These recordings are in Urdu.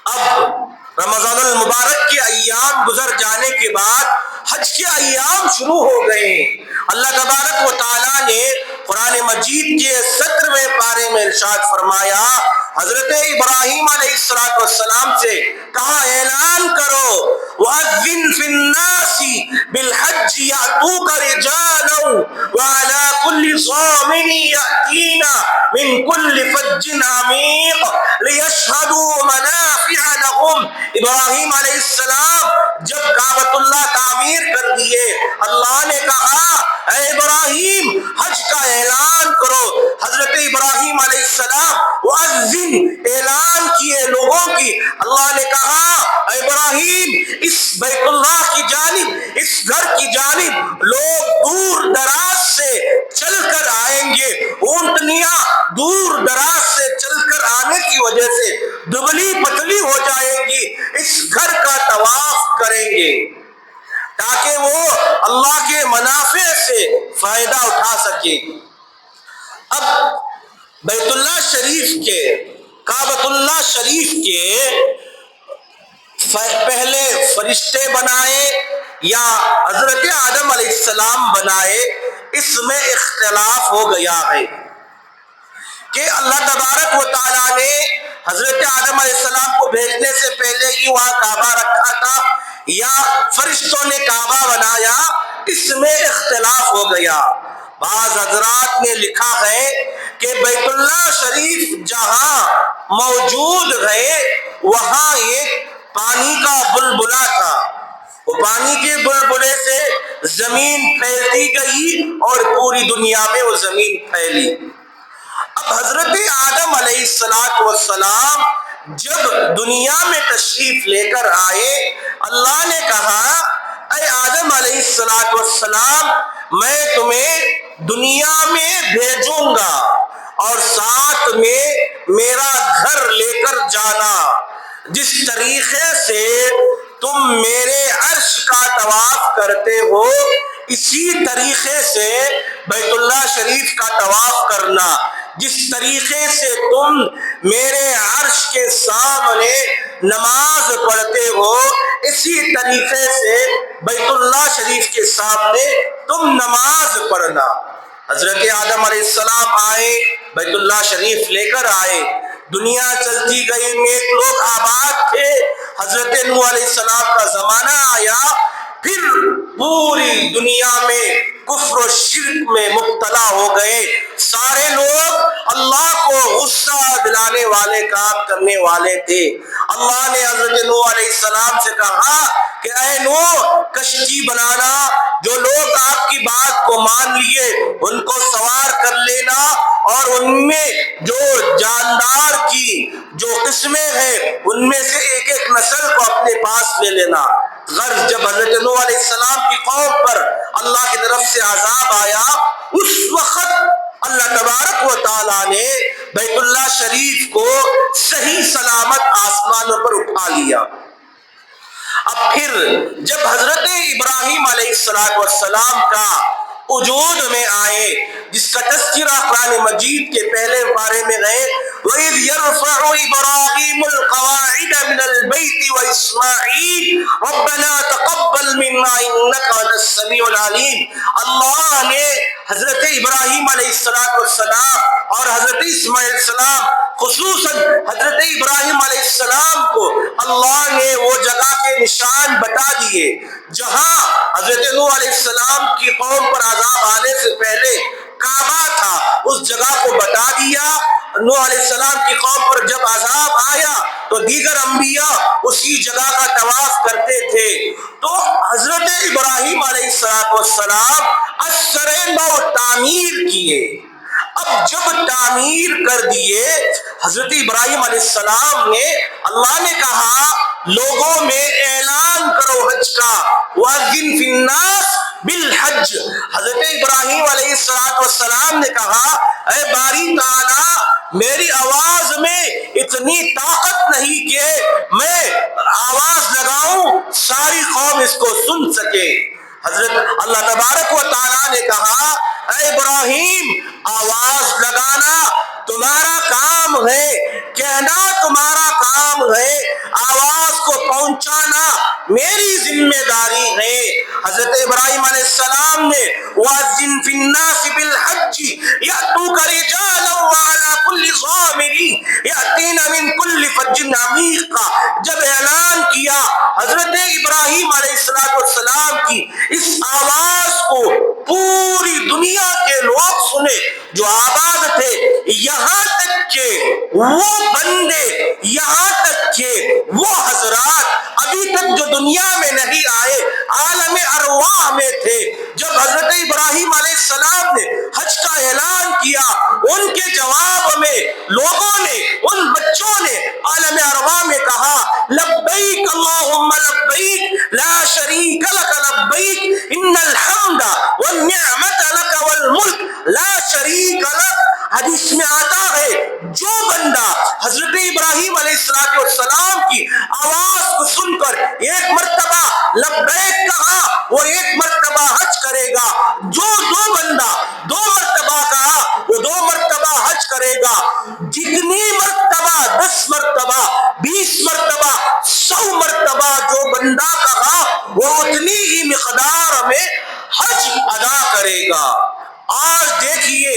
اب رمضان المبارک کے ایام گزر جانے کے بعد حج کے ایام شروع ہو گئے ہیں۔ اللہ تبارک و تعالیٰ نے قرآن مجید کے 17ویں پارے میں ارشاد فرمایا، حضرت ابراہیم علیہ السلام سے کہا اعلان کرو وَأَذِّن فِي النَّاسِ بِالْحَجِّ يَأْتُوكَ رِجَالًا وَعَلَى كُلِّ ضَامِرٍ يَأْتِينَ مِنْ كُلِّ فَجٍّ عَمِيقٍ لِيَشْهَدُوا مَنَافِعَ لَهُمْ۔ ابراہیم علیہ السلام جب کعبۃ اللہ تعمیر کر دیے، اللہ نے کہا اے ابراہیم حج کا اعلان کرو۔ حضرت ابراہیم علیہ السلام وَأَذِّن اعلان کیے لوگوں کی۔ اللہ نے کہا اے ابراہیم اس بیت اللہ کی جانب، اس گھر کی جانب لوگ دور دراز سے چل کر آئیں گے، اونٹنیاں دور دراز سے چل کر آنے کی وجہ سے دبلی پتلی ہو جائیں گی، اس گھر کا طواف کریں گے تاکہ وہ اللہ کے منافع سے فائدہ اٹھا سکے۔ اب بیت اللہ شریف کے، کعبۃ اللہ شریف کے پہلے فرشتے بنائے یا حضرت آدم علیہ السلام بنائے، اس میں اختلاف ہو گیا ہے کہ اللہ تبارک و تعالیٰ نے حضرت آدم علیہ السلام کو بھیجنے سے پہلے ہی وہاں کعبہ رکھا تھا یا فرشتوں نے کعبہ بنایا، اس میں اختلاف ہو گیا۔ بعض حضرات نے لکھا ہے کہ بیت اللہ شریف جہاں موجود ہے وہاں ایک پانی کا بلبلہ تھا، وہ پانی کے بلبلے سے زمین پھیلتی گئی اور پوری دنیا میں وہ زمین پھیلی۔ اب حضرت آدم علیہ السلام جب دنیا میں تشریف لے کر آئے، اللہ نے کہا اے آدم علیہ السلام میں تمہیں دنیا میں بھیجوں گا اور ساتھ میں میرا گھر لے کر جانا، جس طریقے سے تم میرے عرش کا طواف کرتے ہو اسی طریقے سے بیت اللہ شریف کا طواف کرنا، جس طریقے سے تم میرے عرش کے سامنے نماز پڑھتے ہو اسی طریقے سے بیت اللہ شریف کے سامنے تم نماز پڑھنا۔ حضرت آدم علیہ السلام آئے، بیت اللہ شریف لے کر آئے، دنیا چلتی گئی، نیک لوگ آباد تھے۔ حضرت نوح علیہ السلام کا زمانہ آیا، پھر پوری دنیا میں کفر و شرک میں مبتلا ہو گئے، سارے لوگ اللہ کو غصہ دلانے والے کام کرنے والے تھے۔ اللہ نے حضرت نوح علیہ السلام سے کہا کہ اے نوح کشتی بنانا، جو لوگ آپ کی بات کو مان لیے ان کو سوار کر لینا اور ان میں جو جاندار کی جو قسمیں ہیں ان میں سے ایک ایک نسل کو اپنے پاس لے لینا۔ غرض جب حضرت نوح علیہ السلام کی قوم پر اللہ کی طرف سے عذاب آیا، اس وقت اللہ تبارک و تعالیٰ نے بیت اللہ شریف کو صحیح سلامت آسمانوں پر اٹھا لیا۔ اب پھر جب حضرت ابراہیم علیہ السلام کا وجود میں آئے، جس کا تذکرہ قرآن مجید کے پہلے پارے میں ہے، وَإِذْ يَرْفَعُ إِبْرَاهِيمُ الْقَوَاعِدَ مِنَ الْبَيْتِ وَإِسْمَاعِيلُ رَبَّنَا تَقَبَّلْ مِنَّا إِنَّكَ أَنْتَ السَّمِيعُ الْعَلِيمُ۔ اللہ نے حضرت ابراہیم علیہ السلام اور حضرت اسماعیل علیہ السلام، خصوصاً حضرت ابراہیم علیہ السلام کو اللہ نے وہ جگہ کے نشان بتا دیے جہاں حضرت نوح علیہ السلام کی قوم پر عذاب آنے سے پہلے کعبہ تھا، اس جگہ کو بتا دیا۔ نوح علیہ السلام کی قوم پر جب عذاب آیا تو دیگر انبیاء اسی جگہ کا طواف کرتے تھے، تو حضرت ابراہیم علیہ السلام اثر نو تعمیر کیے۔ اب جب تعمیر کر دیے حضرت ابراہیم علیہ السلام نے، اللہ نے کہا لوگوں میں اعلان کرو حج کا، وَأَذِّن فِي النَّاسِ بالحج۔ حضرت ابراہیم علیہ السلام نے کہا اے باری تعالیٰ میری آواز میں اتنی طاقت نہیں کہ میں آواز لگاؤں ساری قوم اس کو سن سکے۔ حضرت اللہ تبارک و تعالیٰ نے کہا اے ابراہیم آواز لگانا تمہارا کام ہے، کہنا تمہارا کام ہے، میری ذمہ داری ہے۔ حضرت ابراہیم علیہ السلام نے وَأَذِّن فِي النَّاسِ بِالْحَجِّ يَأْتُوكَ رِجَالًا وَعَلَىٰ كُلِّ ضَامِرٍ يَأْتِينَ مِن كُلِّ فَجٍّ عَمِيقٍ، جب اعلان کیا حضرت ابراہیم علیہ السلام کی اس آواز کو پوری دنیا کے لوگ سنے جو آباد تھے، یہاں تک کہ وہ بندے، یہاں تک کہ وہ حضرات ابھی تک جو دنیا میں نہیں آئے، عالم ارواح میں تھے، جب حضرت ابراہیم علیہ السلام نے حج کا اعلان کیا، ان کے جواب میں لوگوں نے، ان بچوں نے عالم ارواح میں کہا لبیک اللہم لبیک لا شریک لک لبیک ان الحمد والنعمت لک والملک لا شریک لک۔ حدیث میں آتا ہے جو بندہ حضرت ابراہیم علیہ السلام کی آواز کو سن کر ایک مرتبہ لبیک کہا، وہ ایک مرتبہ حج کرے گا، جو دو بندہ دو مرتبہ کہا، وہ دو مرتبہ حج کرے گا، جتنی مرتبہ 10 مرتبہ 20 مرتبہ 100 مرتبہ جو بندہ کہا، وہ اتنی ہی مقدار میں حج ادا کرے گا۔ آج دیکھیے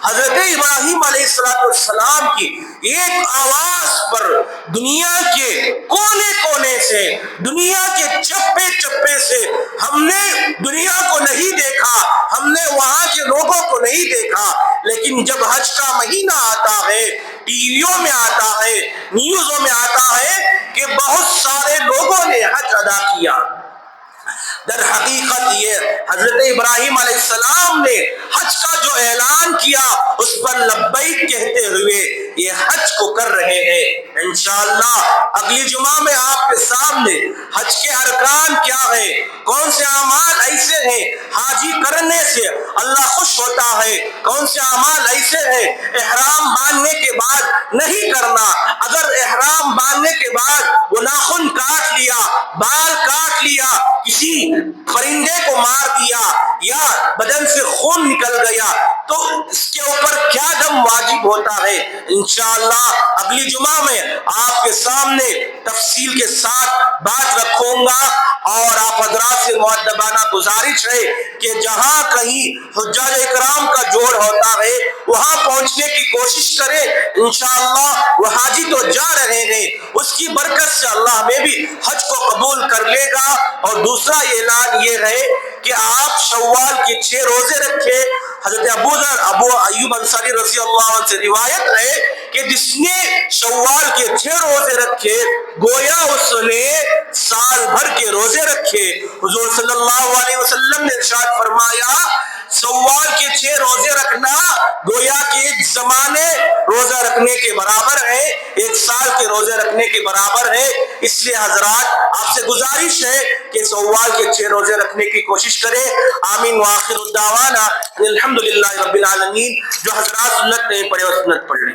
حضرت ابراہیم علیہ السلام کی ایک آواز پر دنیا کے کونے کونے سے، دنیا کے چپے چپے سے، ہم نے دنیا کو نہیں دیکھا، ہم نے وہاں کے لوگوں کو نہیں دیکھا، لیکن جب حج کا مہینہ آتا ہے، ٹی ویوں میں آتا ہے، نیوزوں میں آتا ہے کہ بہت سارے لوگوں نے حج ادا کیا۔ در حقیقت یہ حضرت ابراہیم علیہ السلام نے حج کا جو اعلان کیا، اس پر لبیک کہتے ہوئے یہ حج کو کر رہے ہیں۔ انشاءاللہ اگلی جمعہ میں آپ کے سامنے حج کے ارکان کیا ہے، کون سے اعمال ایسے ہیں حاجی کرنے سے اللہ خوش ہوتا ہے، کون سے اعمال ایسے ہیں احرام باندھنے کے بعد نہیں کرنا، اگر احرام باندھنے کے بعد وہ ناخن کاٹ لیا، بال کاٹ لیا، کسی پرندے کو مار دیا یا بدن سے خون نکل گیا تو اس کے اوپر کیا دم واجب ہوتا ہے۔ انشاءاللہ اگلی جمعہ میں آپ کے سامنے تفصیل کے ساتھ بات رکھوں گا، اور آپ حضرات سے مؤدبانہ گزارش ہے کہ جہاں کہیں حجاج اکرام کا جوڑ ہوتا ہے وہاں پہنچنے کی کوشش کرے، انشاءاللہ وہ حاجی تو جا رہے ہیں، اس کی برکت سے اللہ ہمیں بھی حج کو قبول کر لے گا۔ اور دوسرا اعلان یہ ہے کہ آپ شوال کے 6 روزے رکھے۔ حضرت ابو ایوب انصاری رضی اللہ عنہ سے روایت ہے کہ جس نے شوال کے 6 روزے رکھے گویا اس نے سال بھر کے روزے رکھے۔ حضور صلی اللہ علیہ وسلم نے ارشاد فرمایا شوال کے 6 روزے رکھنا گویا کہ ایک زمانے روزہ رکھنے کے برابر ہے، ایک سال کے روزے رکھنے کے برابر ہے۔ اس لیے حضرات آپ سے گزارش ہے کہ شوال کے 6 روزے رکھنے کی کوشش کریں۔ آمین وآخر الدعوانا الحمدللہ رب العالمین۔ جو حضرات سنت نہیں پڑھے وہ سنت پڑھ لیں۔